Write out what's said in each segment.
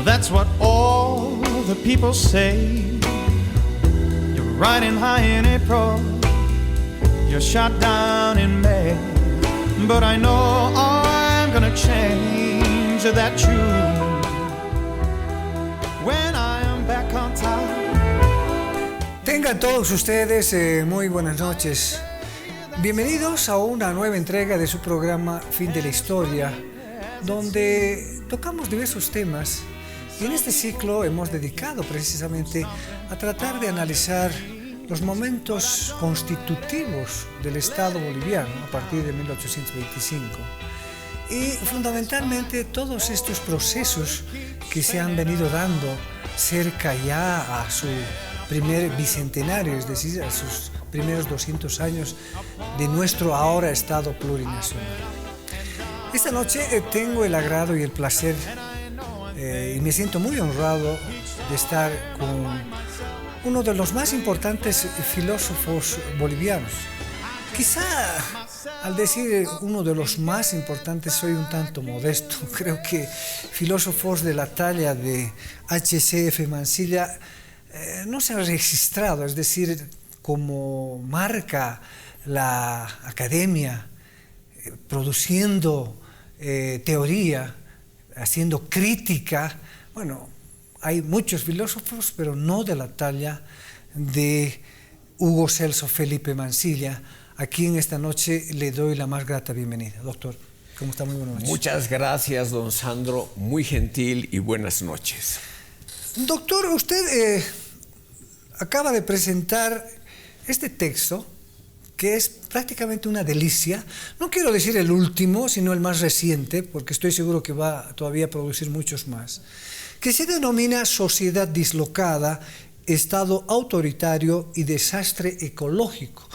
That's what all the people say. You're riding high in April, you're shot down in May. But I know I'm gonna change that tune when I am back on top. Tengan todos ustedes muy buenas noches. Bienvenidos a una nueva entrega de su programa Fin de la Historia, donde tocamos diversos temas. Y en este ciclo hemos dedicado precisamente a tratar de analizar los momentos constitutivos del Estado boliviano a partir de 1825 y fundamentalmente todos estos procesos que se han venido dando cerca ya a su primer bicentenario, es decir, a sus primeros 200 años de nuestro ahora Estado plurinacional. Esta noche tengo el agrado y el placer y me siento muy honrado de estar con uno de los más importantes filósofos bolivianos. Quizá al decir uno de los más importantes soy un tanto modesto. Creo que filósofos de la talla de H.C.F. Mansilla no se han registrado, es decir, como marca la academia, produciendo teoría, haciendo crítica. Bueno, hay muchos filósofos, pero no de la talla de Hugo Celso Felipe Mansilla, a quien esta noche le doy la más grata bienvenida. Doctor, ¿cómo está? Muy buenas noches. Muchas gracias, don Sandro, muy gentil y buenas noches. Doctor, usted acaba de presentar este texto, que es prácticamente una delicia. No quiero decir el último, sino el más reciente, porque estoy seguro que va todavía a producir muchos más, que se denomina Sociedad dislocada, Estado autoritario y desastre ecológico.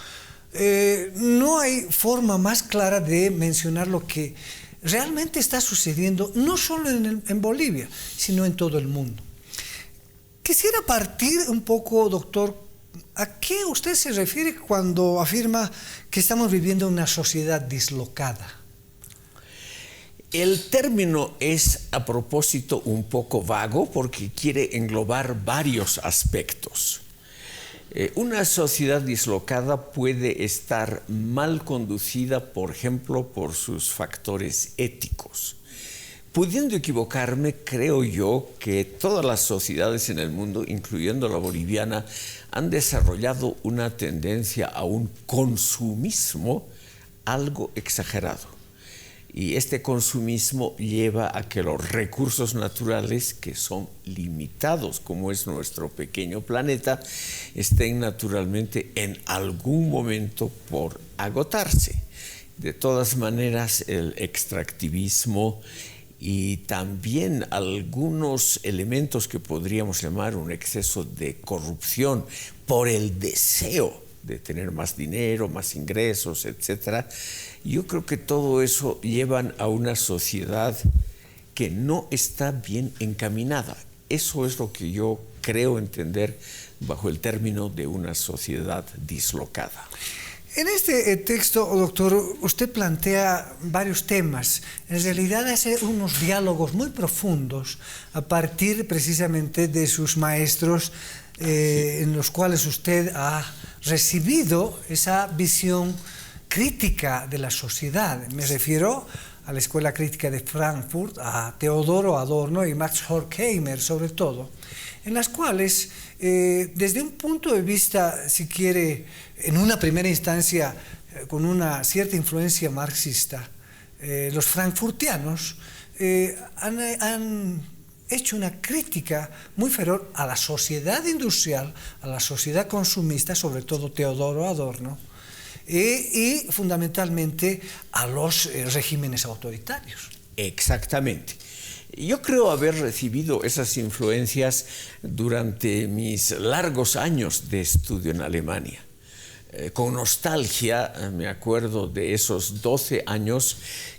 No hay forma más clara de mencionar lo que realmente está sucediendo, no solo en Bolivia, sino en todo el mundo. Quisiera partir un poco, doctor, ¿a qué usted se refiere cuando afirma que estamos viviendo una sociedad dislocada? El término es a propósito un poco vago porque quiere englobar varios aspectos. Una sociedad dislocada puede estar mal conducida, por ejemplo, por sus factores éticos. Pudiendo equivocarme, creo yo que todas las sociedades en el mundo, incluyendo la boliviana, han desarrollado una tendencia a un consumismo algo exagerado. Y este consumismo lleva a que los recursos naturales, que son limitados, como es nuestro pequeño planeta, estén naturalmente en algún momento por agotarse. De todas maneras, el extractivismo y también algunos elementos que podríamos llamar un exceso de corrupción por el deseo de tener más dinero, más ingresos, etcétera. Yo creo que todo eso llevan a una sociedad que no está bien encaminada. Eso es lo que yo creo entender bajo el término de una sociedad dislocada. En este texto, doctor, usted plantea varios temas. En realidad hace unos diálogos muy profundos a partir precisamente de sus maestros en los cuales usted ha recibido esa visión crítica de la sociedad. Me refiero a la Escuela Crítica de Frankfurt, a Teodoro Adorno y Max Horkheimer sobre todo, en las cuales desde un punto de vista, si quiere, en una primera instancia con una cierta influencia marxista, los frankfurtianos han hecho una crítica muy feroz a la sociedad industrial, a la sociedad consumista, sobre todo Teodoro Adorno, y fundamentalmente a los regímenes autoritarios. Exactamente. Yo creo haber recibido esas influencias durante mis largos años de estudio en Alemania. Con nostalgia me acuerdo de esos 12 años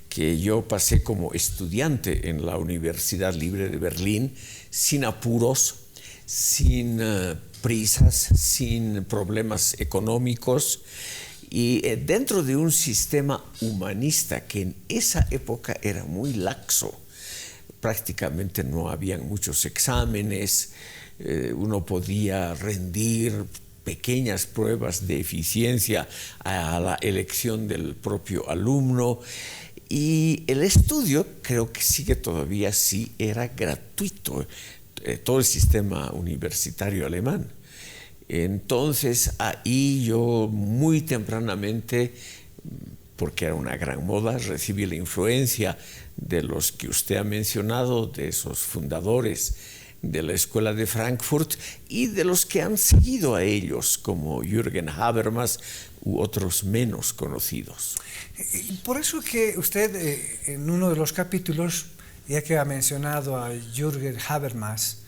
que yo pasé como estudiante en la Universidad Libre de Berlín, sin apuros, sin prisas, sin problemas económicos, y dentro de un sistema humanista que en esa época era muy laxo. prácticamente no habían muchos exámenes, uno podía rendir pequeñas pruebas de eficiencia a la elección del propio alumno, y el estudio, creo que sigue todavía así, era gratuito, todo el sistema universitario alemán. Entonces ahí yo muy tempranamente, porque era una gran moda, recibí la influencia de los que usted ha mencionado, de esos fundadores de la Escuela de Frankfurt y de los que han seguido a ellos, como Jürgen Habermas u otros menos conocidos. Por eso que usted en uno de los capítulos, ya que ha mencionado a Jürgen Habermas,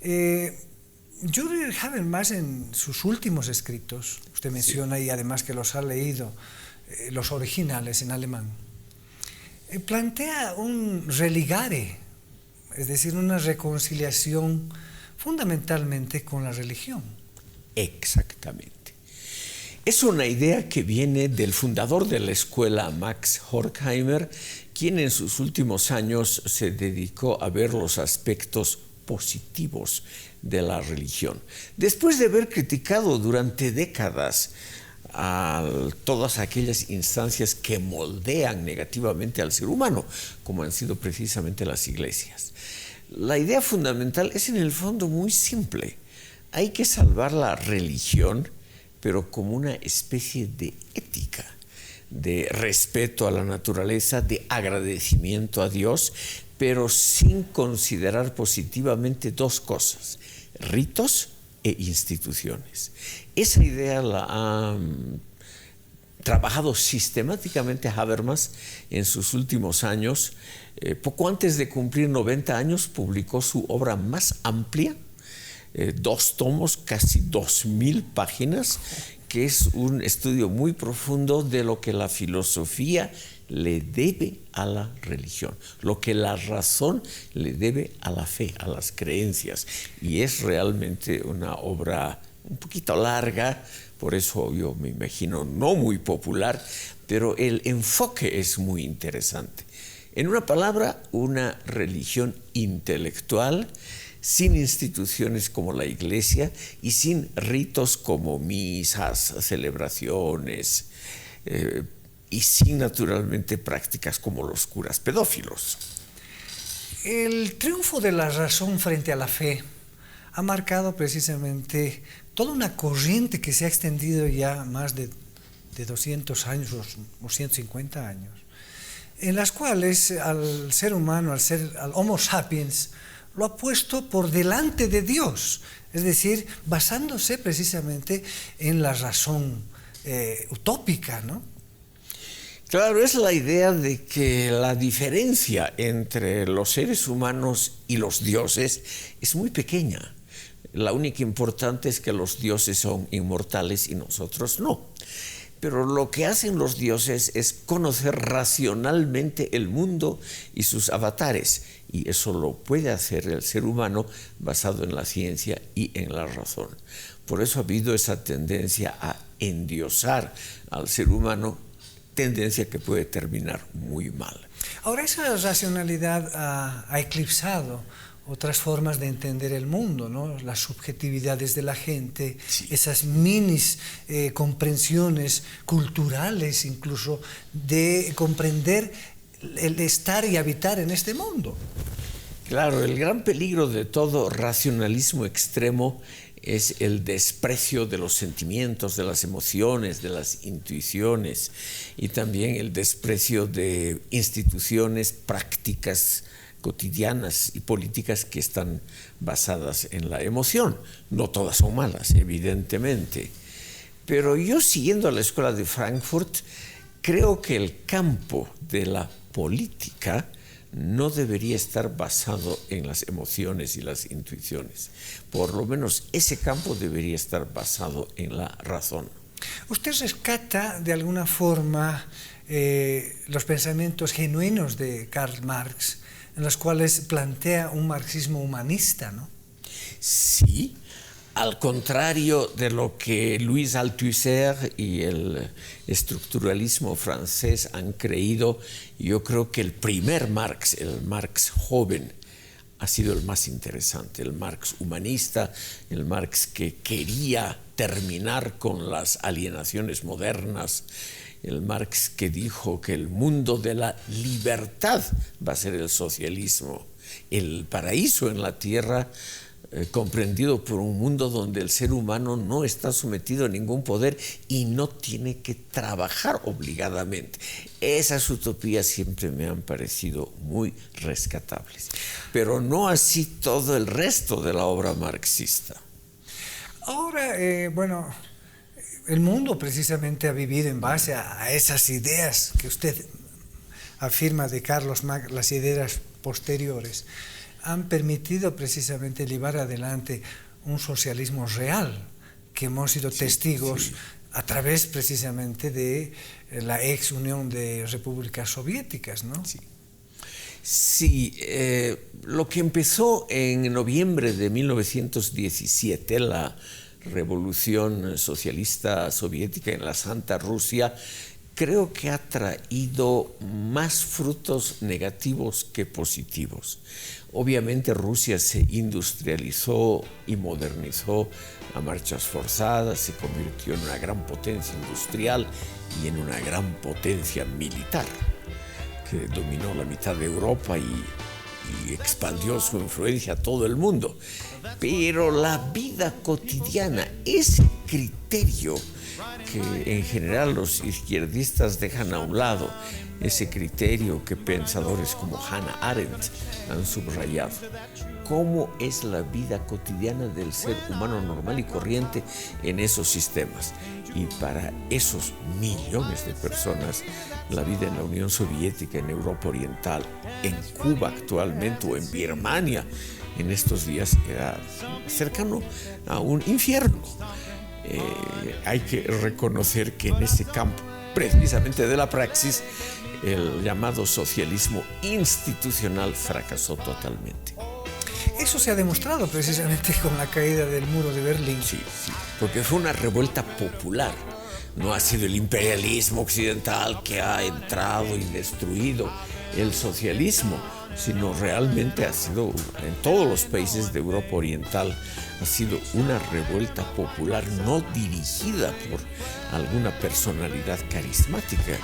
Jürgen Habermas en sus últimos escritos, usted menciona, y además que los ha leído, los originales en alemán, plantea un religare, es decir, una reconciliación fundamentalmente con la religión. Exactamente. Es una idea que viene del fundador de la escuela, Max Horkheimer, quien en sus últimos años se dedicó a ver los aspectos positivos de la religión. Después de haber criticado durante décadas a todas aquellas instancias que moldean negativamente al ser humano, como han sido precisamente las iglesias. La idea fundamental es en el fondo muy simple. Hay que salvar la religión, pero como una especie de ética, de respeto a la naturaleza, de agradecimiento a Dios, pero sin considerar positivamente dos cosas: ritos e instituciones. Esa idea la ha trabajado sistemáticamente Habermas en sus últimos años. Poco antes de cumplir 90 años publicó su obra más amplia, 2 tomos, casi 2000 páginas, que es un estudio muy profundo de lo que la filosofía le debe a la religión, lo que la razón le debe a la fe, a las creencias. Y es realmente una obra un poquito larga, por eso yo me imagino no muy popular, pero el enfoque es muy interesante. En una palabra, una religión intelectual, sin instituciones como la iglesia y sin ritos como misas, celebraciones, y sin naturalmente prácticas como los curas pedófilos. El triunfo de la razón frente a la fe ha marcado precisamente toda una corriente que se ha extendido ya más de 200 años o 150 años, en las cuales al ser humano, al Homo sapiens, lo ha puesto por delante de Dios, es decir, basándose precisamente en la razón utópica, ¿no? Claro, es la idea de que la diferencia entre los seres humanos y los dioses es muy pequeña. La única importante es que los dioses son inmortales y nosotros no. Pero lo que hacen los dioses es conocer racionalmente el mundo y sus avatares, y eso lo puede hacer el ser humano basado en la ciencia y en la razón. Por eso ha habido esa tendencia a endiosar al ser humano, tendencia que puede terminar muy mal. Ahora, esa racionalidad ha eclipsado otras formas de entender el mundo, ¿no? Las subjetividades de la gente, sí, esas comprensiones culturales, incluso de comprender el estar y habitar en este mundo. Claro, el gran peligro de todo racionalismo extremo es el desprecio de los sentimientos, de las emociones, de las intuiciones, y también el desprecio de instituciones, prácticas cotidianas y políticas que están basadas en la emoción. No todas son malas, evidentemente. Pero yo, siguiendo a la Escuela de Frankfurt, creo que el campo de la política no debería estar basado en las emociones y las intuiciones. Por lo menos ese campo debería estar basado en la razón. Usted rescata de alguna forma los pensamientos genuinos de Karl Marx, en los cuales plantea un marxismo humanista, ¿no? Sí, Al contrario de lo que Louis Althusser y el estructuralismo francés han creído, yo creo que el primer Marx, el Marx joven, ha sido el más interesante, el Marx humanista, el Marx que quería terminar con las alienaciones modernas, el Marx que dijo que el mundo de la libertad va a ser el socialismo, el paraíso en la tierra, comprendido por un mundo donde el ser humano no está sometido a ningún poder y no tiene que trabajar obligadamente. Esas utopías siempre me han parecido muy rescatables, pero no así todo el resto de la obra marxista. Ahora, bueno, el mundo precisamente ha vivido en base a esas ideas que usted afirma de Carlos Marx, las ideas posteriores, han permitido precisamente llevar adelante un socialismo real, que hemos sido testigos a través precisamente de la ex Unión de Repúblicas Soviéticas, ¿no? Sí, lo que empezó en noviembre de 1917, la revolución socialista soviética en la Santa Rusia, creo que ha traído más frutos negativos que positivos. Obviamente Rusia se industrializó y modernizó a marchas forzadas, se convirtió en una gran potencia industrial y en una gran potencia militar, que dominó la mitad de Europa y expandió su influencia a todo el mundo. Pero la vida cotidiana, ese criterio que en general los izquierdistas dejan a un lado, ese criterio que pensadores como Hannah Arendt han subrayado. ¿Cómo es la vida cotidiana del ser humano normal y corriente en esos sistemas? Y para esos millones de personas, la vida en la Unión Soviética, en Europa Oriental, en Cuba actualmente o en Birmania en estos días era cercano a un infierno. Hay que reconocer que en ese campo, precisamente de la praxis, el llamado socialismo institucional fracasó totalmente. Eso se ha demostrado precisamente con la caída del muro de Berlín. Sí, porque fue una revuelta popular. No ha sido el imperialismo occidental que ha entrado y destruido el socialismo, sino realmente ha sido, en todos los países de Europa Oriental, ha sido una revuelta popular no dirigida por alguna personalidad carismática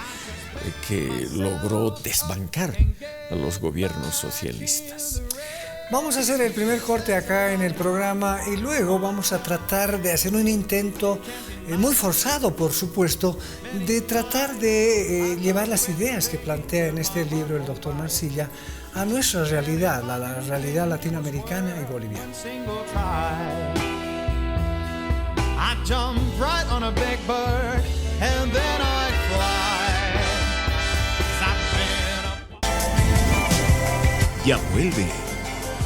que logró desbancar a los gobiernos socialistas. Vamos a hacer el primer corte acá en el programa y luego vamos a tratar de hacer un intento muy forzado, por supuesto, de tratar de llevar las ideas que plantea en este libro el doctor Marsilla a nuestra realidad, la realidad latinoamericana y boliviana. I jump right on a big bird and then I fly. Ya vuelve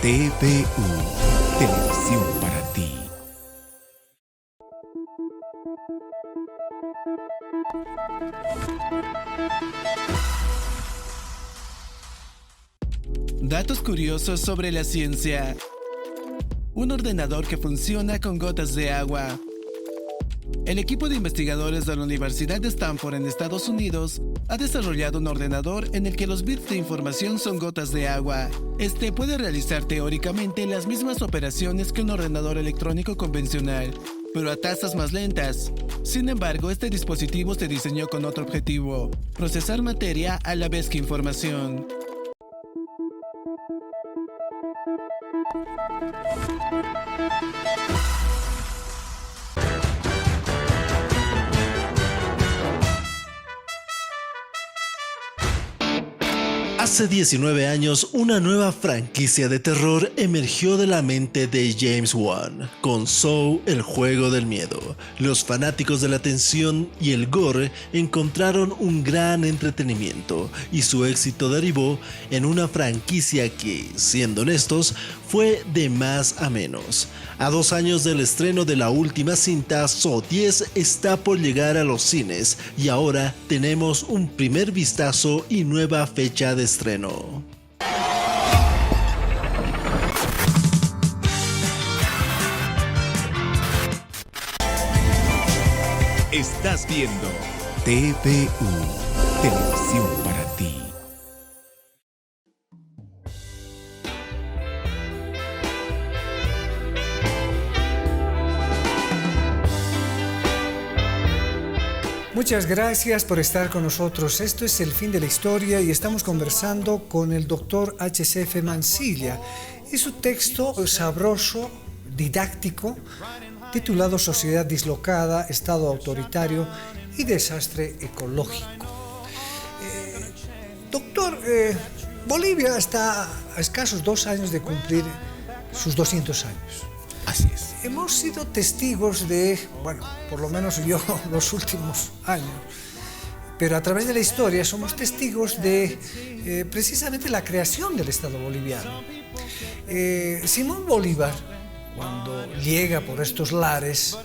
TVU, Televisión para ti. Datos curiosos sobre la ciencia. Un ordenador que funciona con gotas de agua. El equipo de investigadores de la Universidad de Stanford en Estados Unidos ha desarrollado un ordenador en el que los bits de información son gotas de agua. Este puede realizar teóricamente las mismas operaciones que un ordenador electrónico convencional, pero a tasas más lentas. Sin embargo, este dispositivo se diseñó con otro objetivo: procesar materia a la vez que información. Hace 19 años, una nueva franquicia de terror emergió de la mente de James Wan, con Saw, el juego del miedo. Los fanáticos de la tensión y el gore encontraron un gran entretenimiento, y su éxito derivó en una franquicia que, siendo honestos, fue de más a menos. A 2 años del estreno de la última cinta, Saw 10 está por llegar a los cines, y ahora tenemos un primer vistazo y nueva fecha de estreno. Estás viendo TVU, Televisión para ti. Muchas gracias por estar con nosotros. Esto es El Fin de la Historia y estamos conversando con el doctor H.C.F. Mansilla y su texto sabroso, didáctico, titulado Sociedad dislocada, Estado autoritario y desastre ecológico. Doctor, Bolivia está a escasos 2 años de cumplir sus 200 años. Así es. Hemos sido testigos de, bueno, por lo menos yo los últimos años, pero a través de la historia somos testigos de precisamente la creación del Estado boliviano. Simón Bolívar, cuando llega por estos lares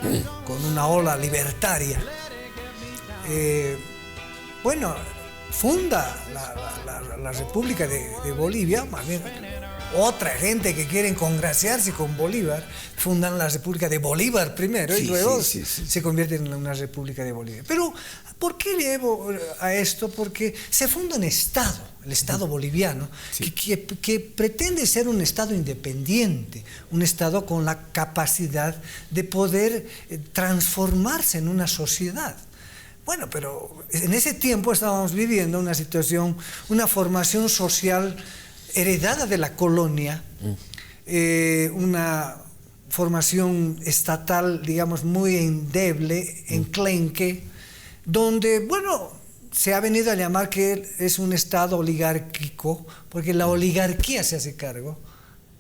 con una ola libertaria, bueno, funda la República de Bolivia, más bien otra gente que quieren congraciarse con Bolívar, fundan la República de Bolívar primero y luego se convierten en una República de Bolivia. Pero, ¿por qué llevo a esto? Porque se funda un Estado, el Estado boliviano, que pretende ser un Estado independiente, un Estado con la capacidad de poder transformarse en una sociedad. Bueno, pero en ese tiempo estábamos viviendo una situación, una formación social heredada de la colonia, una formación estatal, digamos, muy endeble, enclenque, donde, bueno, se ha venido a llamar que es un Estado oligárquico, porque la oligarquía se hace cargo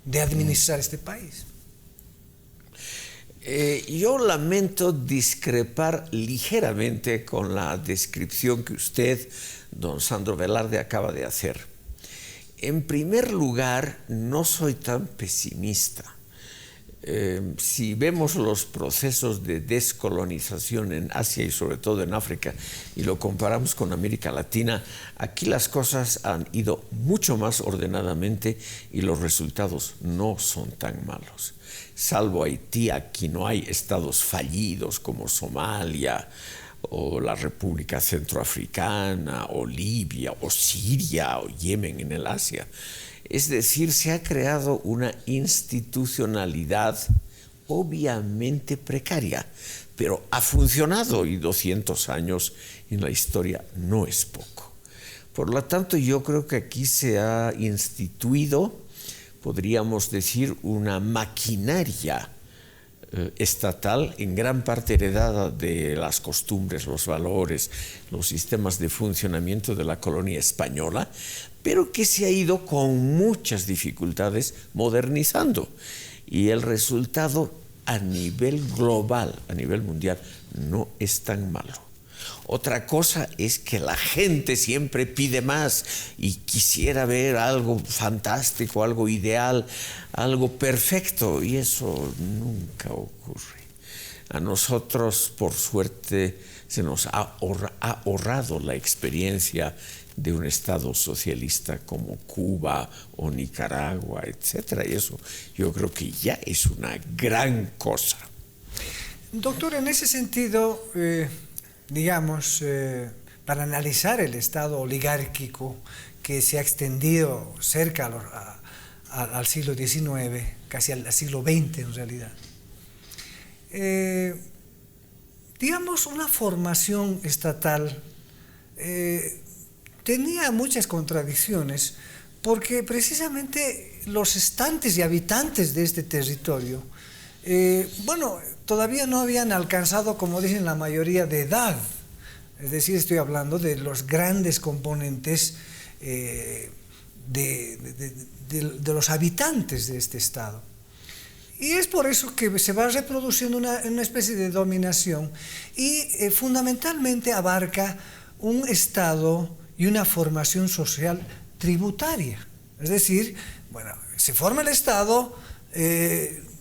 de administrar este país. Yo lamento discrepar ligeramente con la descripción que usted, don Sandro Velarde, acaba de hacer. En primer lugar, no soy tan pesimista. Si vemos los procesos de descolonización en Asia y sobre todo en África y lo comparamos con América Latina, aquí las cosas han ido mucho más ordenadamente y los resultados no son tan malos. Salvo Haití, aquí no hay estados fallidos como Somalia, o la República Centroafricana, o Libia, o Siria, o Yemen en el Asia. Es decir, se ha creado una institucionalidad obviamente precaria, pero ha funcionado y 200 años en la historia no es poco. Por lo tanto, yo creo que aquí se ha instituido, podríamos decir, una maquinaria estatal, en gran parte heredada de las costumbres, los valores, los sistemas de funcionamiento de la colonia española, pero que se ha ido con muchas dificultades modernizando. Y el resultado a nivel global, a nivel mundial, no es tan malo. Otra cosa es que la gente siempre pide más y quisiera ver algo fantástico, algo ideal, algo perfecto, y eso nunca ocurre. A nosotros, por suerte, se nos ha ahorrado la experiencia de un Estado socialista como Cuba o Nicaragua, etc. Y eso yo creo que ya es una gran cosa. Doctor, en ese sentido, digamos, para analizar el Estado oligárquico que se ha extendido cerca al siglo XIX, casi al siglo XX en realidad, digamos, una formación estatal tenía muchas contradicciones porque precisamente los estantes y habitantes de este territorio, bueno, todavía no habían alcanzado, como dicen, la mayoría de edad. Es decir, estoy hablando de los grandes componentes de los habitantes de este estado. Y es por eso que se va reproduciendo una especie de dominación y fundamentalmente abarca un estado y una formación social tributaria. Es decir, bueno, se forma el estado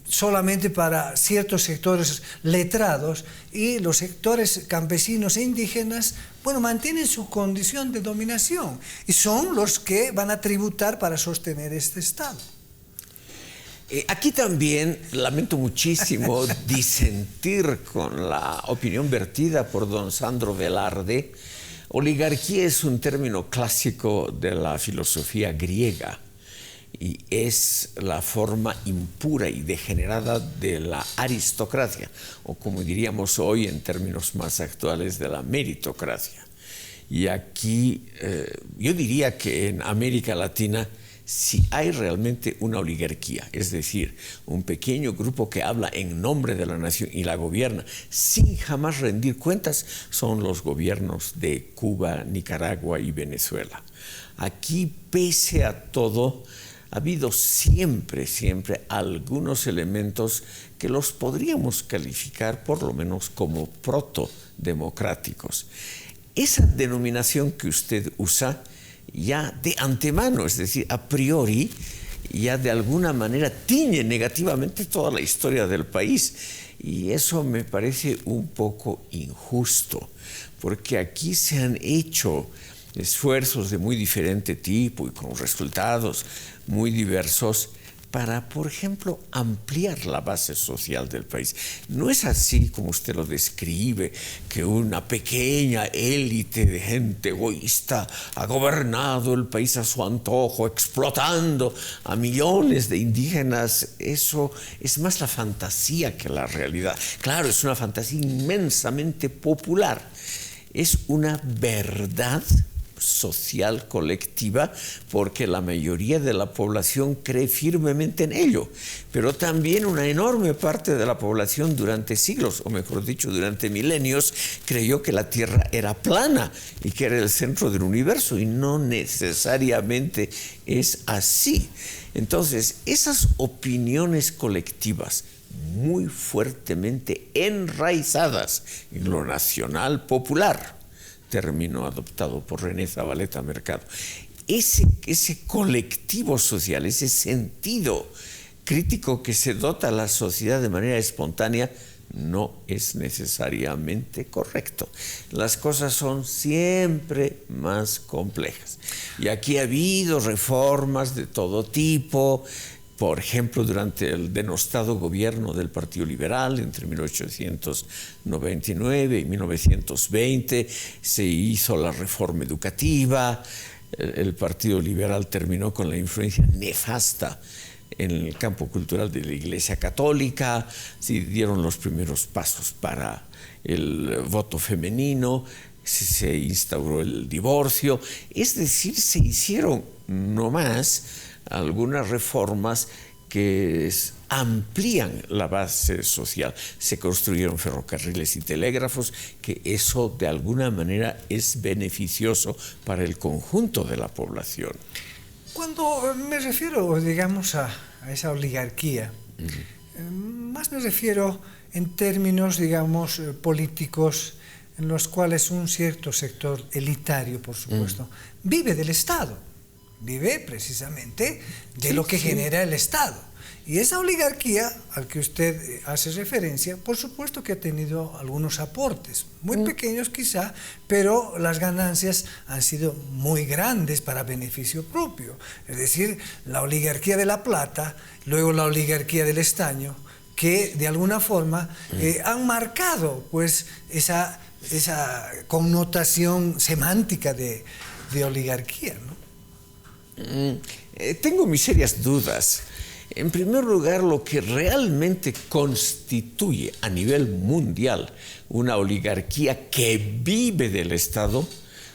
solamente para ciertos sectores letrados y los sectores campesinos e indígenas, bueno, mantienen su condición de dominación y son los que van a tributar para sostener este estado. Aquí también lamento muchísimo disentir con la opinión vertida por don Sandro Velarde. Oligarquía es un término clásico de la filosofía griega y es la forma impura y degenerada de la aristocracia, o como diríamos hoy en términos más actuales, de la meritocracia. Y aquí yo diría que en América Latina si hay realmente una oligarquía, es decir, un pequeño grupo que habla en nombre de la nación y la gobierna sin jamás rendir cuentas, son los gobiernos de Cuba, Nicaragua y Venezuela. Aquí, pese a todo, ha habido siempre algunos elementos que los podríamos calificar por lo menos como protodemocráticos. Esa denominación que usted usa ya de antemano, es decir, a priori, ya de alguna manera tiñe negativamente toda la historia del país. Y eso me parece un poco injusto, porque aquí se han hecho esfuerzos de muy diferente tipo y con resultados muy diversos para, por ejemplo, ampliar la base social del país. No es así como usted lo describe, que una pequeña élite de gente egoísta ha gobernado el país a su antojo, explotando a millones de indígenas. Eso es más la fantasía que la realidad. Claro, es una fantasía inmensamente popular. Es una verdad social colectiva porque la mayoría de la población cree firmemente en ello, pero también una enorme parte de la población durante siglos, o mejor dicho, durante milenios, creyó que la Tierra era plana y que era el centro del universo, y no necesariamente es así. Entonces, esas opiniones colectivas muy fuertemente enraizadas en lo nacional popular, término adoptado por René Zabaleta Mercado. Ese colectivo social, ese sentido crítico que se dota a la sociedad de manera espontánea, no es necesariamente correcto. Las cosas son siempre más complejas. Y aquí ha habido reformas de todo tipo. Por ejemplo, durante el denostado gobierno del Partido Liberal entre 1899 y 1920 se hizo la reforma educativa. El Partido Liberal terminó con la influencia nefasta en el campo cultural de la Iglesia Católica. Se dieron los primeros pasos para el voto femenino, se instauró el divorcio. Es decir, se hicieron no más algunas reformas que amplían la base social. Se construyeron ferrocarriles y telégrafos, que eso de alguna manera es beneficioso para el conjunto de la población. Cuando me refiero, digamos, a esa oligarquía, más me refiero en términos, digamos, políticos, en los cuales un cierto sector elitario, por supuesto, vive del Estado. Vive precisamente de lo que genera el Estado. Y esa oligarquía al que usted hace referencia, por supuesto que ha tenido algunos aportes, muy pequeños quizá, pero las ganancias han sido muy grandes para beneficio propio. Es decir, la oligarquía de la plata, luego la oligarquía del estaño, que de alguna forma han marcado pues esa connotación semántica de oligarquía, ¿no? Tengo mis serias dudas. En primer lugar, lo que realmente constituye a nivel mundial una oligarquía que vive del Estado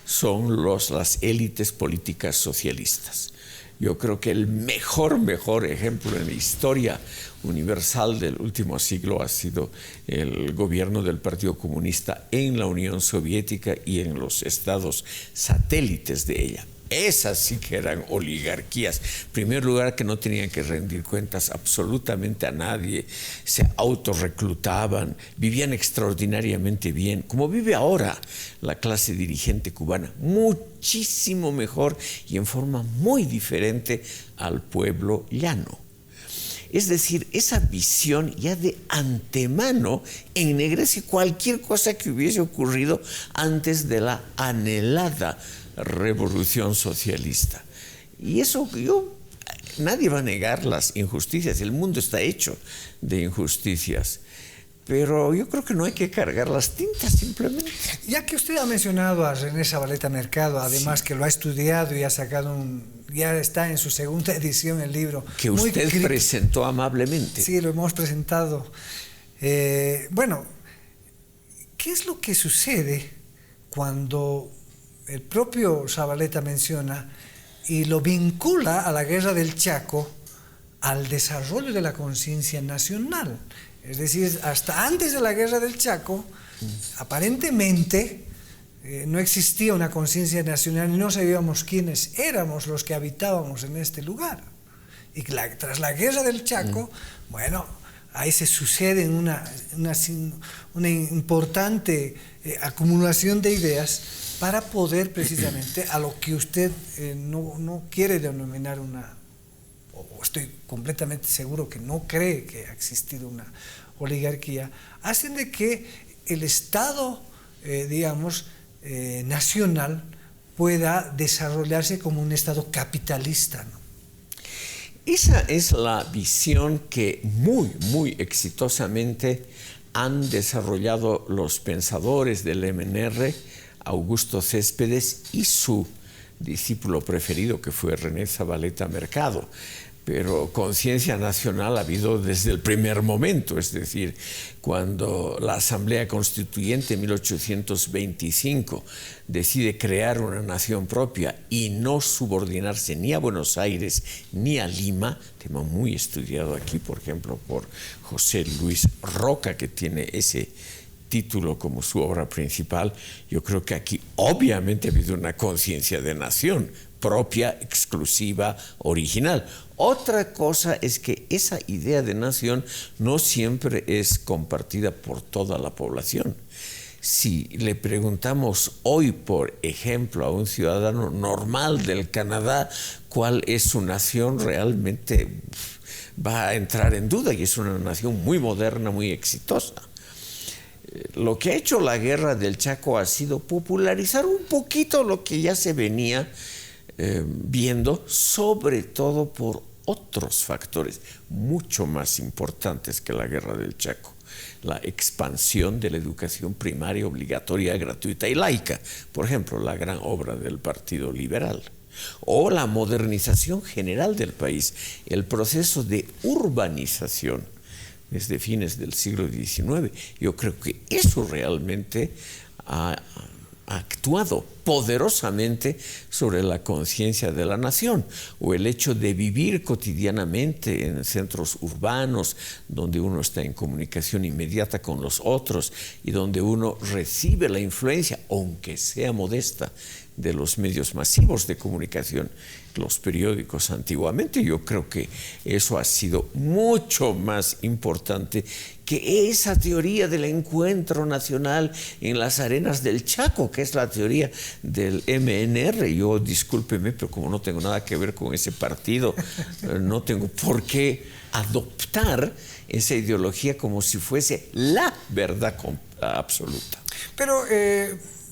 son las élites políticas socialistas. Yo creo que el mejor ejemplo en la historia universal del último siglo ha sido el gobierno del Partido Comunista en la Unión Soviética y en los estados satélites de ella. Esas sí que eran oligarquías. En primer lugar, que no tenían que rendir cuentas absolutamente a nadie, se autorreclutaban, vivían extraordinariamente bien, como vive ahora la clase dirigente cubana, muchísimo mejor y en forma muy diferente al pueblo llano. Es decir, esa visión ya de antemano ennegrece cualquier cosa que hubiese ocurrido antes de la anhelada revolución socialista. Y eso yo nadie va a negar las injusticias, el mundo está hecho de injusticias. Pero yo creo que no hay que cargar las tintas simplemente. Ya que usted ha mencionado a René Zabaleta Mercado, además que lo ha estudiado y ha sacado ya está en su segunda edición el libro. Que usted presentó amablemente. Sí, lo hemos presentado. Bueno, ¿qué es lo que sucede cuando el propio Zabaleta menciona y lo vincula a la guerra del Chaco al desarrollo de la conciencia nacional? Es decir, hasta antes de la guerra del Chaco, aparentemente no existía una conciencia nacional y no sabíamos quiénes éramos los que habitábamos en este lugar. Y tras la guerra del Chaco, bueno, ahí se sucede una importante acumulación de ideas para poder precisamente a lo que usted no quiere denominar estoy completamente seguro que no cree que ha existido una oligarquía, hacen de que el Estado, nacional pueda desarrollarse como un Estado capitalista, ¿no? Esa es la visión que muy exitosamente han desarrollado los pensadores del MNR, Augusto Céspedes y su discípulo preferido, que fue René Zabaleta Mercado. Pero conciencia nacional ha habido desde el primer momento, es decir, cuando la Asamblea Constituyente en 1825 decide crear una nación propia y no subordinarse ni a Buenos Aires ni a Lima, tema muy estudiado aquí, por ejemplo, por José Luis Roca, que tiene ese título como su obra principal. Yo creo que aquí obviamente ha habido una conciencia de nación propia, exclusiva, original. Otra cosa es que esa idea de nación no siempre es compartida por toda la población. Si le preguntamos hoy, por ejemplo, a un ciudadano normal del Canadá cuál es su nación, realmente va a entrar en duda, y es una nación muy moderna, muy exitosa. Lo que ha hecho la guerra del Chaco ha sido popularizar un poquito lo que ya se venía viendo, sobre todo por otros factores mucho más importantes que la guerra del Chaco. La expansión de la educación primaria obligatoria, gratuita y laica, por ejemplo, la gran obra del Partido Liberal, o la modernización general del país, el proceso de urbanización desde fines del siglo XIX. Yo creo que eso realmente ha actuado poderosamente sobre la conciencia de la nación, o el hecho de vivir cotidianamente en centros urbanos donde uno está en comunicación inmediata con los otros y donde uno recibe la influencia, aunque sea modesta, de los medios masivos de comunicación, los periódicos antiguamente. Yo creo que eso ha sido mucho más importante que esa teoría del encuentro nacional en las arenas del Chaco, que es la teoría del MNR. Yo, discúlpeme, pero como no tengo nada que ver con ese partido, no tengo por qué adoptar esa ideología como si fuese la verdad absoluta. Pero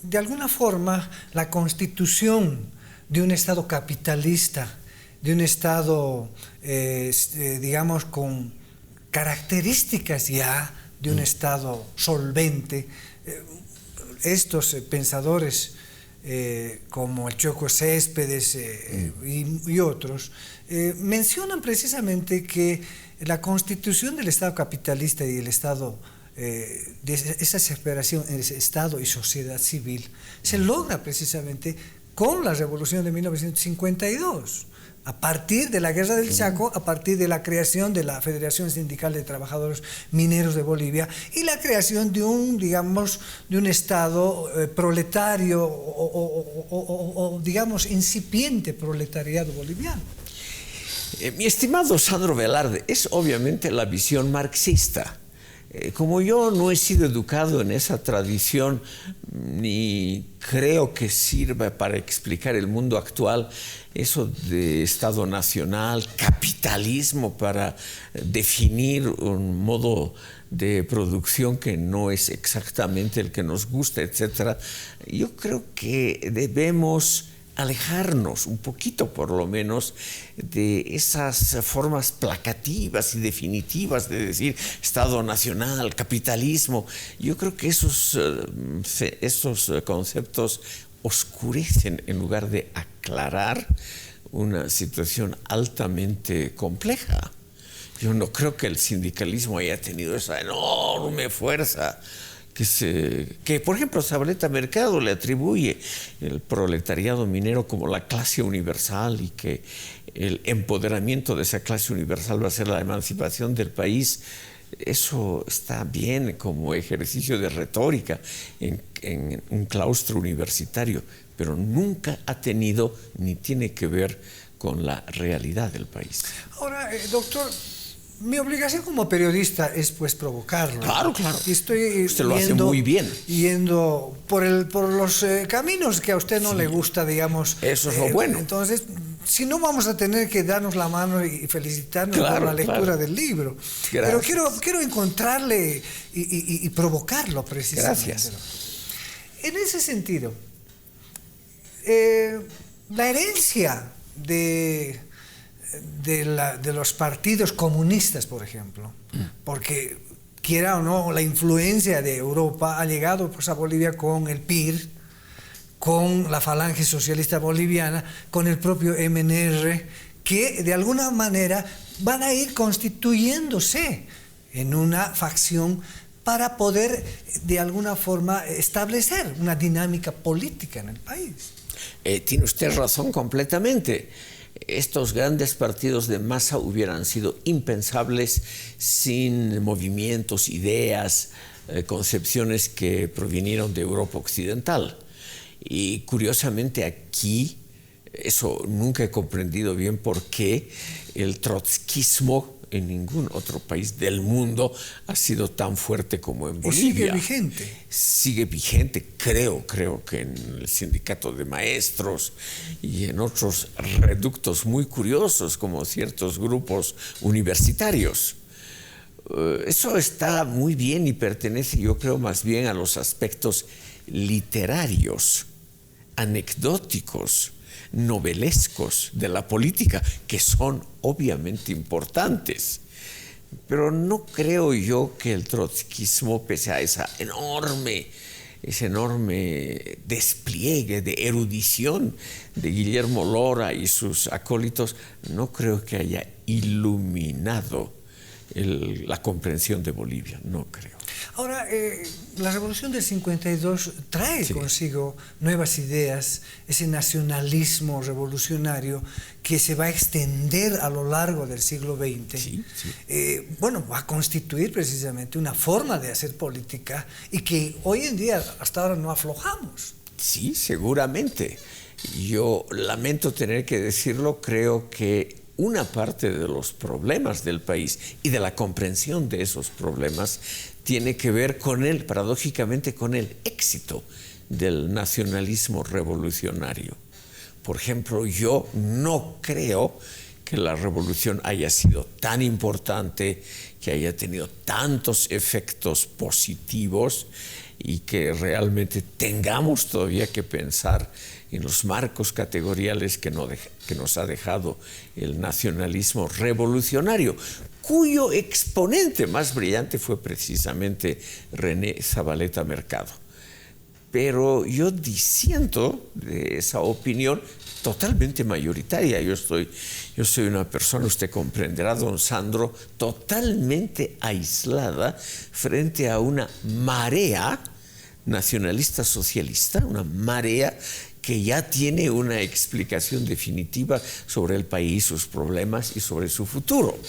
de alguna forma la constitución de un Estado capitalista, de un Estado, digamos, con características ya de un Estado solvente, estos pensadores como el Choco Céspedes y otros, mencionan precisamente que la constitución del Estado capitalista y el Estado, de esa separación entre Estado y sociedad civil, se logra precisamente con la revolución de 1952, a partir de la guerra del Chaco, a partir de la creación de la Federación Sindical de Trabajadores Mineros de Bolivia y la creación de un, digamos, de un Estado proletario o digamos, incipiente proletariado boliviano. Mi estimado Sandro Velarde, es obviamente la visión marxista. Como yo no he sido educado en esa tradición, ni creo que sirva para explicar el mundo actual, eso de Estado nacional, capitalismo para definir un modo de producción que no es exactamente el que nos gusta, etc. Yo creo que debemos alejarnos un poquito, por lo menos, de esas formas placativas y definitivas de decir Estado Nacional, capitalismo. Yo creo que esos conceptos oscurecen en lugar de aclarar una situación altamente compleja. Yo no creo que el sindicalismo haya tenido esa enorme fuerza que por ejemplo, Zabaleta Mercado le atribuye el proletariado minero como la clase universal y que el empoderamiento de esa clase universal va a ser la emancipación del país. Eso está bien como ejercicio de retórica en un claustro universitario, pero nunca ha tenido ni tiene que ver con la realidad del país. Ahora, doctor, mi obligación como periodista es pues provocarlo. Claro, claro. Y estoy usted lo hace muy bien. Yendo por los caminos que a usted no le gusta, digamos. Eso es lo bueno. Entonces, si no, vamos a tener que darnos la mano y felicitarnos por la lectura del libro. Gracias. Pero quiero encontrarle y provocarlo precisamente. Gracias. En ese sentido, la herencia de los partidos comunistas, por ejemplo, porque quiera o no, la influencia de Europa ha llegado pues, a Bolivia con el PIR, con la Falange Socialista Boliviana, con el propio MNR, que de alguna manera van a ir constituyéndose en una facción para poder de alguna forma establecer una dinámica política en el país. Tiene usted razón completamente. Estos grandes partidos de masa hubieran sido impensables sin movimientos, ideas, concepciones que provinieron de Europa Occidental. Y curiosamente aquí, eso nunca he comprendido bien por qué el trotskismo en ningún otro país del mundo ha sido tan fuerte como en Bolivia. Y sigue vigente. Sigue vigente, creo que en el sindicato de maestros y en otros reductos muy curiosos como ciertos grupos universitarios. Eso está muy bien y pertenece, yo creo, más bien a los aspectos literarios, anecdóticos, novelescos de la política, que son obviamente importantes. Pero no creo yo que el trotskismo, pese a ese enorme despliegue de erudición de Guillermo Lora y sus acólitos, no creo que haya iluminado la comprensión de Bolivia, no creo. Ahora, la revolución del 52 trae consigo nuevas ideas, ese nacionalismo revolucionario que se va a extender a lo largo del siglo XX. Va a constituir precisamente una forma de hacer política y que hoy en día hasta ahora no aflojamos. Sí, seguramente. Yo lamento tener que decirlo, creo que una parte de los problemas del país y de la comprensión de esos problemas tiene que ver paradójicamente, con el éxito del nacionalismo revolucionario. Por ejemplo, yo no creo que la revolución haya sido tan importante, que haya tenido tantos efectos positivos y que realmente tengamos todavía que pensar en los marcos categoriales que nos ha dejado el nacionalismo revolucionario, cuyo exponente más brillante fue precisamente René Zabaleta Mercado. Pero yo disiento de esa opinión totalmente mayoritaria. Yo soy una persona, usted comprenderá, don Sandro, totalmente aislada frente a una marea nacionalista socialista, una marea que ya tiene una explicación definitiva sobre el país, sus problemas y sobre su futuro.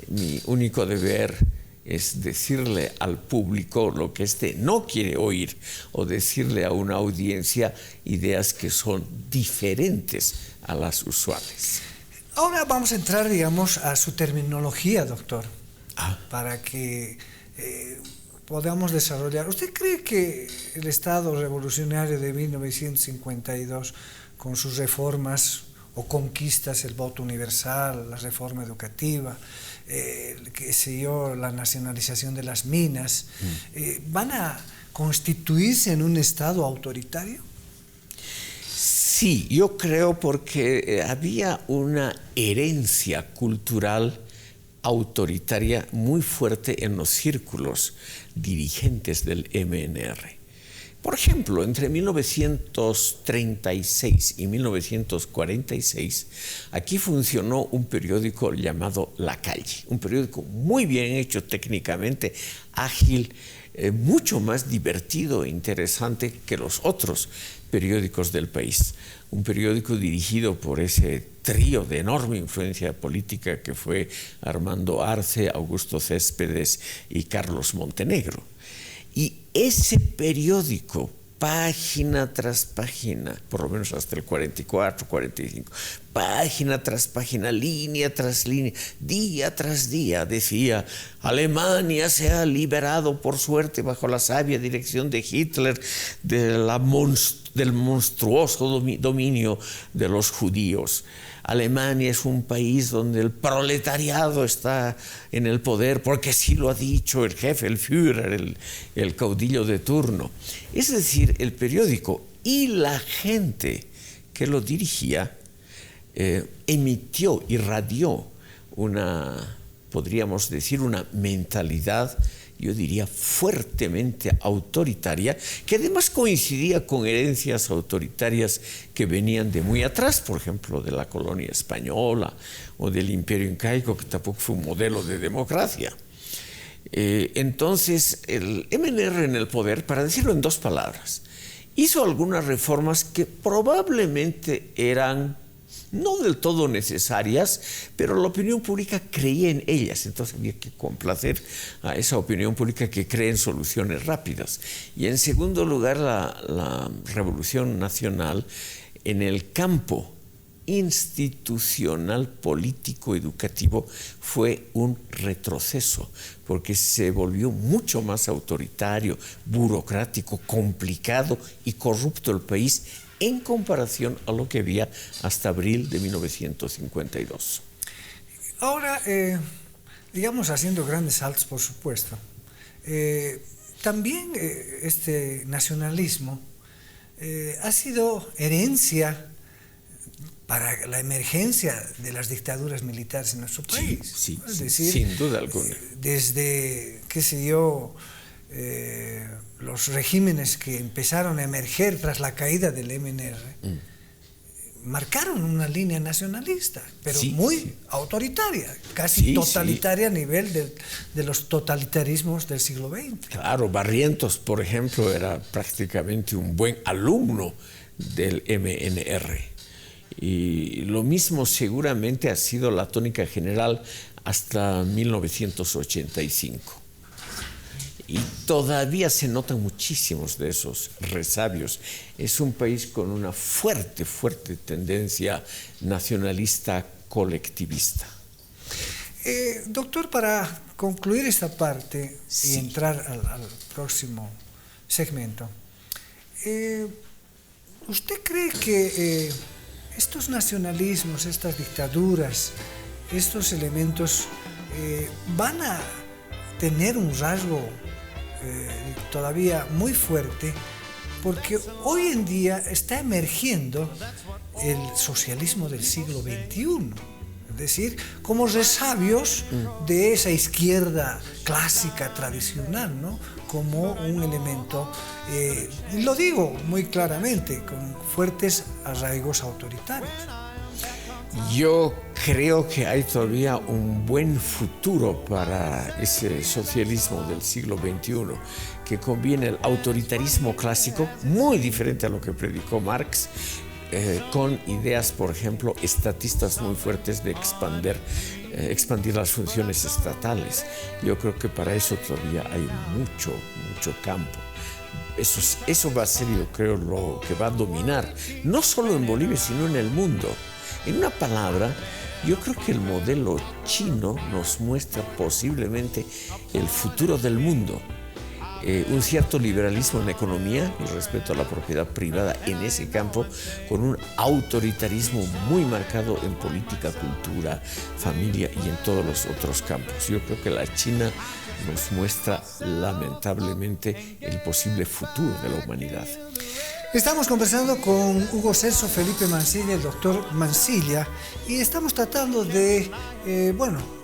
Mi único deber es decirle al público lo que éste no quiere oír o decirle a una audiencia ideas que son diferentes a las usuales. Ahora vamos a entrar, digamos, a su terminología, doctor, para que podamos desarrollar. ¿Usted cree que el Estado revolucionario de 1952, con sus reformas o conquistas, el voto universal, la reforma educativa, la nacionalización de las minas, van a constituirse en un Estado autoritario? Sí, yo creo porque había una herencia cultural autoritaria muy fuerte en los círculos dirigentes del MNR. Por ejemplo, entre 1936 y 1946, aquí funcionó un periódico llamado La Calle, un periódico muy bien hecho técnicamente, ágil, mucho más divertido e interesante que los otros periódicos del país. Un periódico dirigido por ese trío de enorme influencia política que fue Armando Arce, Augusto Céspedes y Carlos Montenegro. Y ese periódico, página tras página, por lo menos hasta el 44, 45, página tras página, línea tras línea, día tras día, decía: Alemania se ha liberado por suerte bajo la sabia dirección de Hitler del monstruoso dominio de los judíos. Alemania es un país donde el proletariado está en el poder porque sí lo ha dicho el jefe, el Führer, el caudillo de turno. Es decir, el periódico y la gente que lo dirigía emitió, irradió podríamos decir, una mentalidad, yo diría, fuertemente autoritaria, que además coincidía con herencias autoritarias que venían de muy atrás, por ejemplo, de la colonia española o del imperio incaico, que tampoco fue un modelo de democracia. Entonces, el MNR en el poder, para decirlo en dos palabras, hizo algunas reformas que probablemente eran no del todo necesarias, pero la opinión pública creía en ellas, entonces había que complacer a esa opinión pública que cree en soluciones rápidas. Y en segundo lugar, la Revolución Nacional en el campo institucional, político, educativo, fue un retroceso, porque se volvió mucho más autoritario, burocrático, complicado y corrupto el país en comparación a lo que había hasta abril de 1952. Ahora, digamos, haciendo grandes saltos, por supuesto, también este nacionalismo ha sido herencia para la emergencia de las dictaduras militares en nuestro país. Sí, es decir, sin duda alguna. Desde, qué sé yo, los regímenes que empezaron a emerger tras la caída del MNR, marcaron una línea nacionalista, pero muy autoritaria, casi totalitaria a nivel de los totalitarismos del siglo XX. Claro, Barrientos, por ejemplo, era prácticamente un buen alumno del MNR. Y lo mismo seguramente ha sido la tónica general hasta 1985. Y todavía se notan muchísimos de esos resabios. Es un país con una fuerte, fuerte tendencia nacionalista colectivista. Doctor, para concluir esta parte y entrar al próximo segmento, ¿usted cree que estos nacionalismos, estas dictaduras, estos elementos van a tener un rasgo todavía muy fuerte, porque hoy en día está emergiendo el socialismo del siglo XXI, es decir, como resabios de esa izquierda clásica, tradicional, ¿no? Como un elemento, lo digo muy claramente, con fuertes arraigos autoritarios. Yo creo que hay todavía un buen futuro para ese socialismo del siglo XXI, que combina el autoritarismo clásico, muy diferente a lo que predicó Marx, con ideas, por ejemplo, estatistas muy fuertes de expandir las funciones estatales. Yo creo que para eso todavía hay mucho campo. Eso va a ser, yo creo, lo que va a dominar, no solo en Bolivia, sino en el mundo. En una palabra, yo creo que el modelo chino nos muestra posiblemente el futuro del mundo. Un cierto liberalismo en la economía, el respeto a la propiedad privada en ese campo, con un autoritarismo muy marcado en política, cultura, familia y en todos los otros campos. Yo creo que la China nos muestra lamentablemente el posible futuro de la humanidad. Estamos conversando con Hugo Celso Felipe Mansilla, el doctor Mansilla, y estamos tratando de,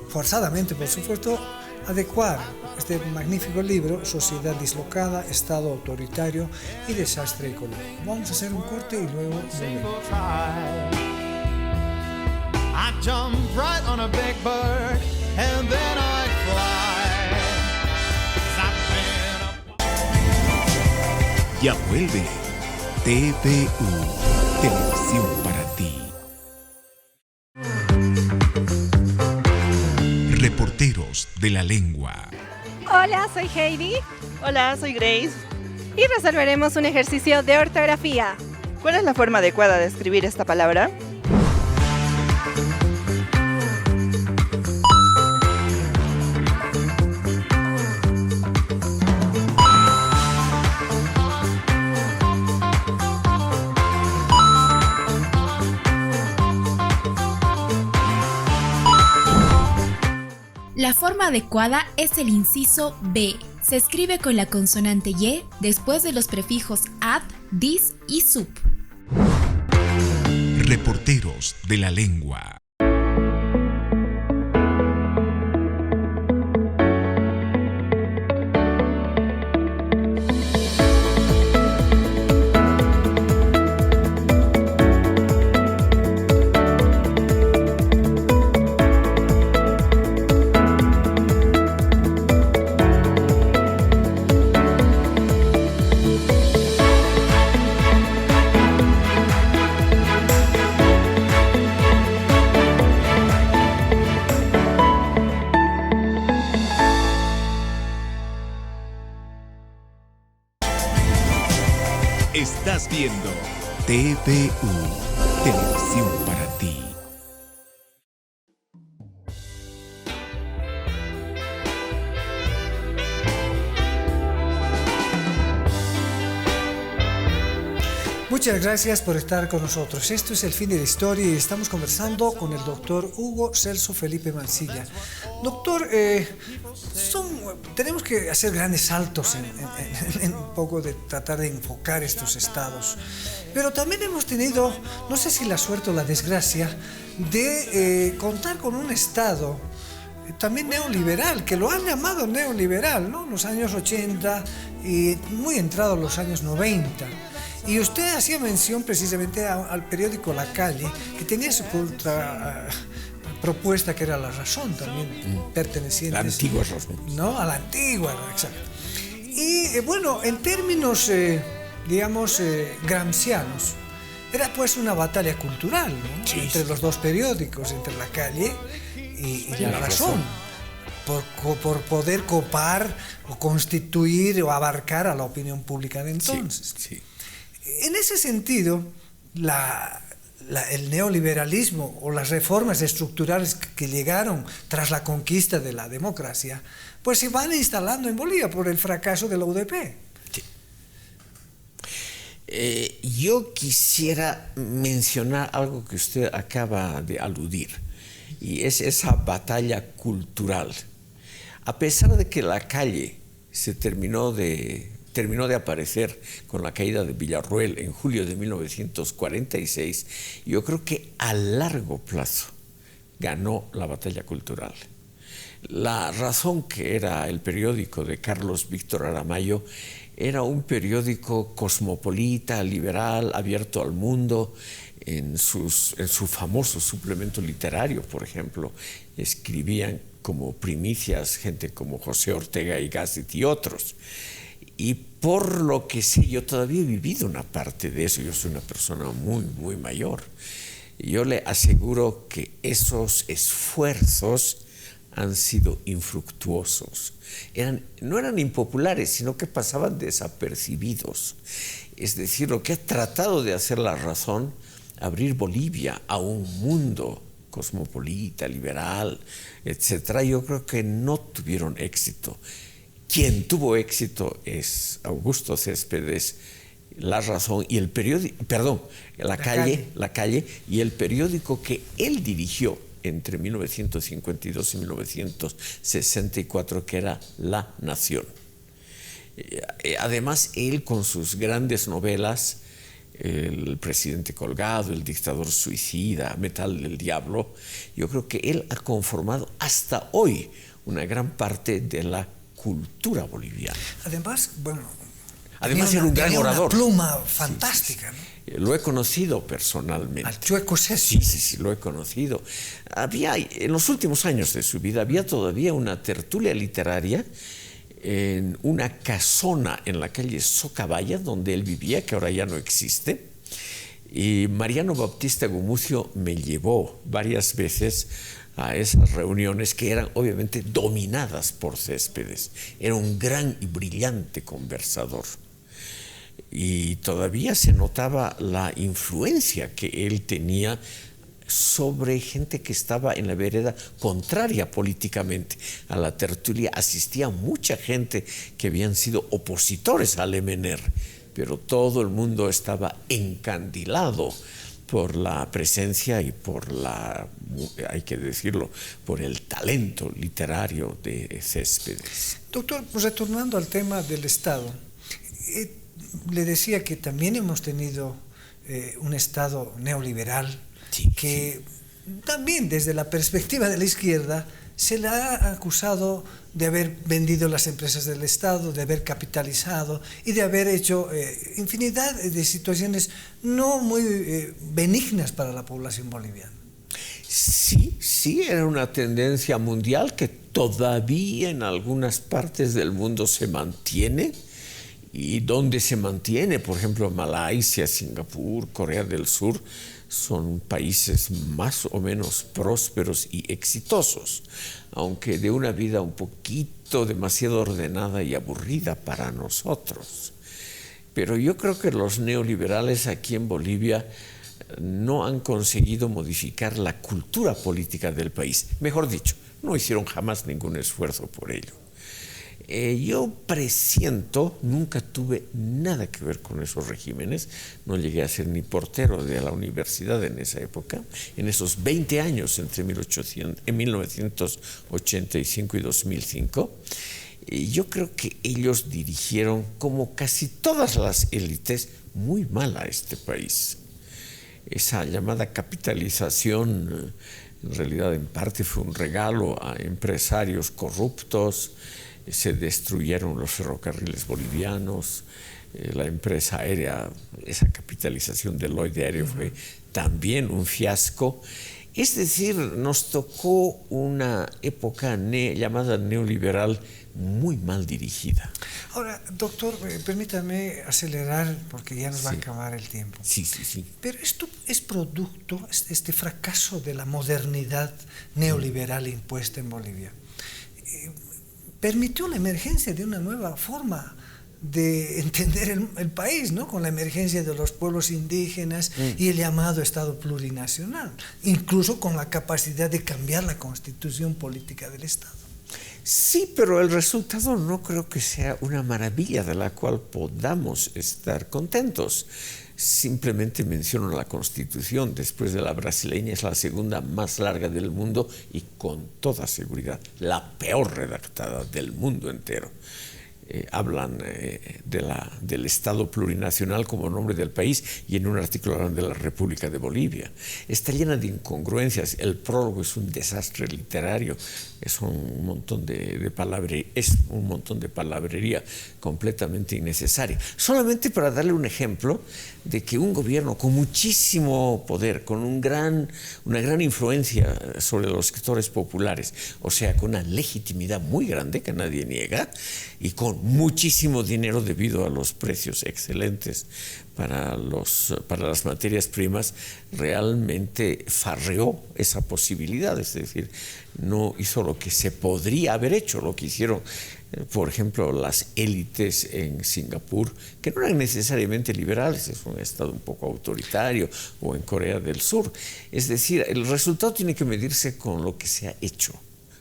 forzadamente, por supuesto, adecuar este magnífico libro, Sociedad dislocada, Estado autoritario y desastre ecológico. Vamos a hacer un corte y luego volvemos. I jump right on a big bird and then I fly. 'Cause I've been Ya vuelve TVU, Televisión para ti. Reporteros de la lengua. Hola, soy Heidi. Hola, soy Grace. Y resolveremos un ejercicio de ortografía. ¿Cuál es la forma adecuada de escribir esta palabra? La forma adecuada es el inciso B. Se escribe con la consonante Y después de los prefijos ad, dis y sub. Reporteros de la lengua. Estás viendo TVU, Televisión para ti. Muchas gracias por estar con nosotros. Esto es El Fin de la Historia y estamos conversando con el doctor Hugo Celso Felipe Mansilla. Doctor, tenemos que hacer grandes saltos en un poco de tratar de enfocar estos estados. Pero también hemos tenido, no sé si la suerte o la desgracia, de contar con un estado también neoliberal, que lo han llamado neoliberal, ¿no? Los años 80 y muy entrados los años 90. Y usted hacía mención precisamente al periódico La Calle, que tenía su propuesta que era La Razón también, perteneciente. La antigua Razón. No, a la antigua, exacto. Y en términos, gramscianos, era pues una batalla cultural, ¿no? Sí, entre los dos periódicos, entre La Calle y La Razón. Por poder copar o constituir o abarcar a la opinión pública de entonces. Sí. En ese sentido, el neoliberalismo o las reformas estructurales que llegaron tras la conquista de la democracia, pues se van instalando en Bolivia por el fracaso de la UDP. Sí. Yo quisiera mencionar algo que usted acaba de aludir, y es esa batalla cultural. A pesar de que La Calle se terminó de aparecer con la caída de Villarroel en julio de 1946, yo creo que a largo plazo ganó la batalla cultural. La Razón, que era el periódico de Carlos Víctor Aramayo, era un periódico cosmopolita, liberal, abierto al mundo. En su famoso suplemento literario, por ejemplo, escribían como primicias gente como José Ortega y Gasset y otros. Y por lo que sé, yo todavía he vivido una parte de eso. Yo soy una persona muy, muy mayor. Y yo le aseguro que esos esfuerzos han sido infructuosos. No eran impopulares, sino que pasaban desapercibidos. Es decir, lo que ha tratado de hacer La Razón, abrir Bolivia a un mundo cosmopolita, liberal, etcétera, yo creo que no tuvieron éxito. Quien tuvo éxito es Augusto Céspedes, La Razón y el periódico, La Calle y el periódico que él dirigió entre 1952 y 1964, que era La Nación. Además, él con sus grandes novelas el presidente colgado, el dictador suicida, Metal del Diablo, yo creo que él ha conformado hasta hoy una gran parte de la cultura boliviana. Además, bueno, era un gran orador. Una pluma fantástica, sí, sí, sí. ¿no? Lo he conocido personalmente. Al Chueco Sesio. Sí, lo he conocido. En los últimos años de su vida, había todavía una tertulia literaria en una casona en la calle Socabaya, donde él vivía, que ahora ya no existe. Y Mariano Baptista Gumucio me llevó varias veces a esas reuniones que eran obviamente dominadas por Céspedes. Era un gran y brillante conversador. Y todavía se notaba la influencia que él tenía sobre gente que estaba en la vereda contraria políticamente a la tertulia. Asistía mucha gente que habían sido opositores al MNR, pero todo el mundo estaba encandilado por la presencia y por hay que decirlo, por el talento literario de Céspedes. Doctor, pues retornando al tema del Estado, le decía que también hemos tenido un Estado neoliberal, sí, que sí, también desde la perspectiva de la izquierda se le ha acusado de haber vendido las empresas del Estado, de haber capitalizado y de haber hecho infinidad de situaciones no muy benignas para la población boliviana. Sí, era una tendencia mundial que todavía en algunas partes del mundo se mantiene. Y donde se mantiene, por ejemplo, Malasia, Singapur, Corea del Sur, son países más o menos prósperos y exitosos, aunque de una vida un poquito demasiado ordenada y aburrida para nosotros. Pero yo creo que los neoliberales aquí en Bolivia no han conseguido modificar la cultura política del país. Mejor dicho, no hicieron jamás ningún esfuerzo por ello. Yo presiento, nunca tuve nada que ver con esos regímenes, no llegué a ser ni portero de la universidad en esa época, en esos 20 años entre 1985 y 2005. Yo creo que ellos dirigieron, como casi todas las élites, muy mal a este país. Esa llamada capitalización, en realidad en parte fue un regalo a empresarios corruptos. Se destruyeron los ferrocarriles bolivianos, la empresa aérea, esa capitalización del Lloyd Aéreo fue también un fiasco. Es decir, nos tocó una época llamada neoliberal muy mal dirigida. Ahora, doctor, permítame acelerar porque ya nos va a acabar el tiempo. Sí. Pero esto es producto, este fracaso de la modernidad neoliberal impuesta en Bolivia. Permitió la emergencia de una nueva forma de entender el país, ¿no? Con la emergencia de los pueblos indígenas y el llamado Estado plurinacional, incluso con la capacidad de cambiar la constitución política del Estado. Sí, pero el resultado no creo que sea una maravilla de la cual podamos estar contentos. Simplemente menciono la Constitución, después de la brasileña es la segunda más larga del mundo y con toda seguridad la peor redactada del mundo entero. Hablan del Estado plurinacional como nombre del país y en un artículo hablan de la República de Bolivia. Está llena de incongruencias, el prólogo es un desastre literario, es un montón de palabrería completamente innecesaria. Solamente para darle un ejemplo de que un gobierno con muchísimo poder, con una gran influencia sobre los sectores populares, o sea, con una legitimidad muy grande que nadie niega, y con muchísimo dinero debido a los precios excelentes para las materias primas, realmente farreó esa posibilidad, es decir, no hizo lo que se podría haber hecho, lo que hicieron, por ejemplo, las élites en Singapur, que no eran necesariamente liberales, es un estado un poco autoritario, o en Corea del Sur. Es decir, el resultado tiene que medirse con lo que se ha hecho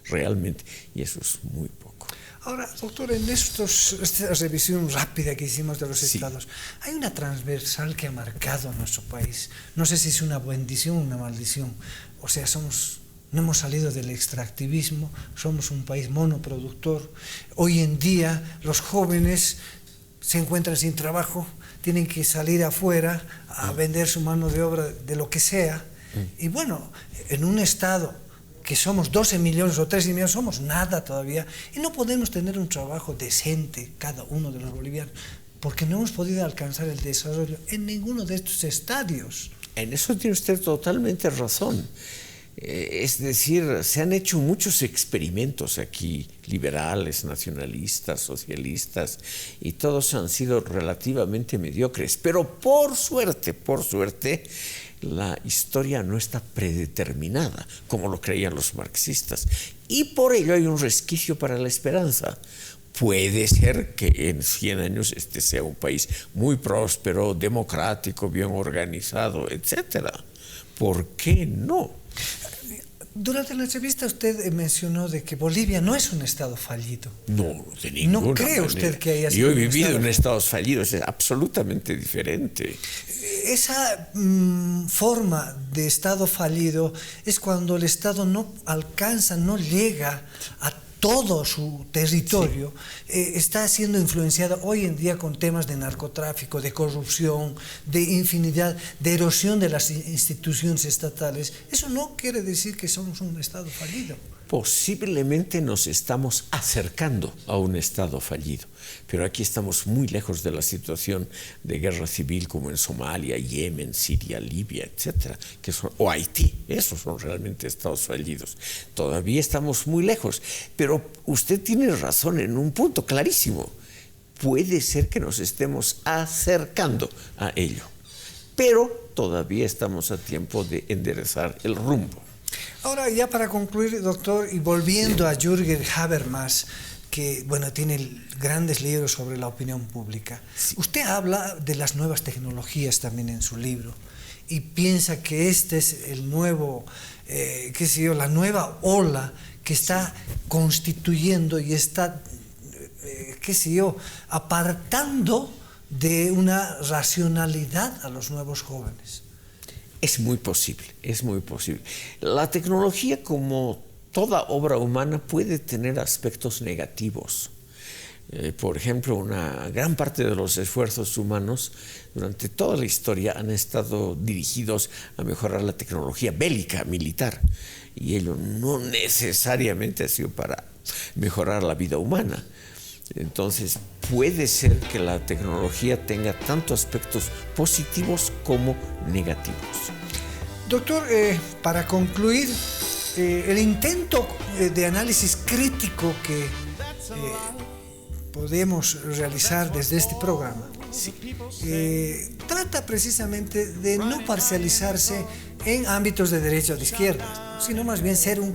realmente, y eso es muy poco. Ahora, doctor, en esta revisión rápida que hicimos de los estados, hay una transversal que ha marcado a nuestro país. No sé si es una bendición o una maldición. O sea, no hemos salido del extractivismo, somos un país monoproductor. Hoy en día los jóvenes se encuentran sin trabajo, tienen que salir afuera a vender su mano de obra de lo que sea. Y bueno, en un estado que somos 12 millones o 13 millones, somos nada todavía, y no podemos tener un trabajo decente cada uno de los bolivianos, porque no hemos podido alcanzar el desarrollo en ninguno de estos estadios. En eso tiene usted totalmente razón. Es decir, se han hecho muchos experimentos aquí, liberales, nacionalistas, socialistas, y todos han sido relativamente mediocres. Pero por suerte, la historia no está predeterminada, como lo creían los marxistas. Y por ello hay un resquicio para la esperanza. Puede ser que en 100 años este sea un país muy próspero, democrático, bien organizado, etc. ¿Por qué no? Durante la entrevista usted mencionó de que Bolivia no es un estado fallido. No, de ninguna ¿No cree usted que haya sido Yo he vivido en estados fallidos, es absolutamente diferente. Esa forma de estado fallido es cuando el estado no alcanza, no llega a todo su territorio, está siendo influenciada hoy en día con temas de narcotráfico, de corrupción, de infinidad, de erosión de las instituciones estatales. Eso no quiere decir que somos un estado fallido. Posiblemente nos estamos acercando a un estado fallido, pero aquí estamos muy lejos de la situación de guerra civil como en Somalia, Yemen, Siria, Libia, etcétera, o Haití. Esos son realmente estados fallidos. Todavía estamos muy lejos, pero usted tiene razón en un punto clarísimo. Puede ser que nos estemos acercando a ello, pero todavía estamos a tiempo de enderezar el rumbo. Ahora, ya para concluir, doctor, y volviendo a Jürgen Habermas, que bueno, tiene grandes libros sobre la opinión pública. Sí. Usted habla de las nuevas tecnologías también en su libro y piensa que este es el nuevo, la nueva ola que está constituyendo y está, apartando de una racionalidad a los nuevos jóvenes. Es muy posible, es muy posible. La tecnología, como toda obra humana, puede tener aspectos negativos. Por ejemplo, una gran parte de los esfuerzos humanos durante toda la historia han estado dirigidos a mejorar la tecnología bélica, militar, y ello no necesariamente ha sido para mejorar la vida humana. Entonces, puede ser que la tecnología tenga tanto aspectos positivos como negativos. Doctor, para concluir, el intento de análisis crítico que podemos realizar desde este programa, sí, trata precisamente de no parcializarse en ámbitos de derecha o de izquierda, sino más bien ser un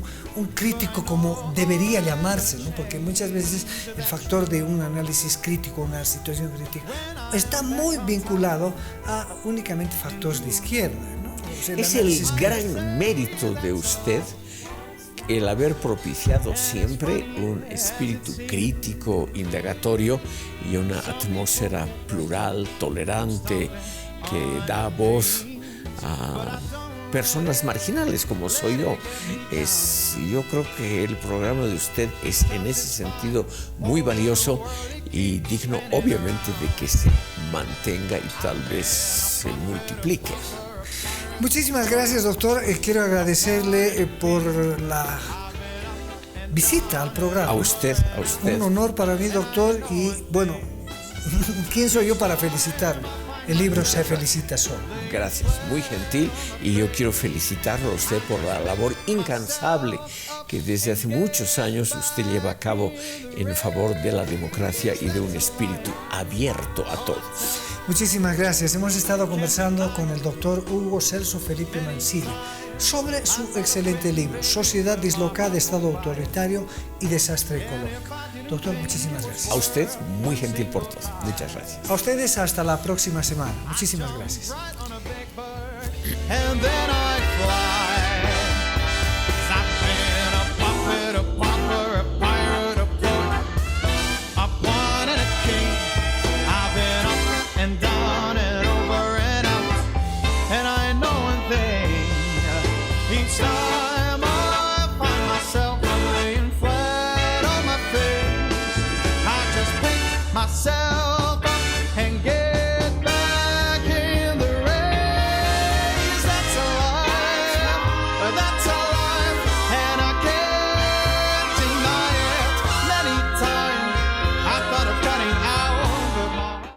crítico como debería llamarse, ¿no? Porque muchas veces el factor de un análisis crítico, una situación crítica, está muy vinculado a únicamente factores de izquierda, ¿no? O sea, es el gran mérito de usted el haber propiciado siempre un espíritu crítico, indagatorio y una atmósfera plural, tolerante, que da voz a personas marginales como soy yo. Yo creo que el programa de usted es en ese sentido muy valioso y digno obviamente de que se mantenga y tal vez se multiplique. Muchísimas gracias, doctor. Quiero agradecerle por la visita al programa. A usted. Un honor para mí, doctor, y bueno, ¿quién soy yo para felicitarlo? El libro se felicita solo. Gracias, muy gentil, y yo quiero felicitarlo a usted por la labor incansable que desde hace muchos años usted lleva a cabo en favor de la democracia y de un espíritu abierto a todos. Muchísimas gracias. Hemos estado conversando con el doctor Hugo Celso Felipe Mancilla sobre su excelente libro, Sociedad dislocada, Estado autoritario y desastre ecológico. Doctor, muchísimas gracias. A usted, muy gentil por todo. Muchas gracias. A ustedes, hasta la próxima semana. Muchísimas gracias.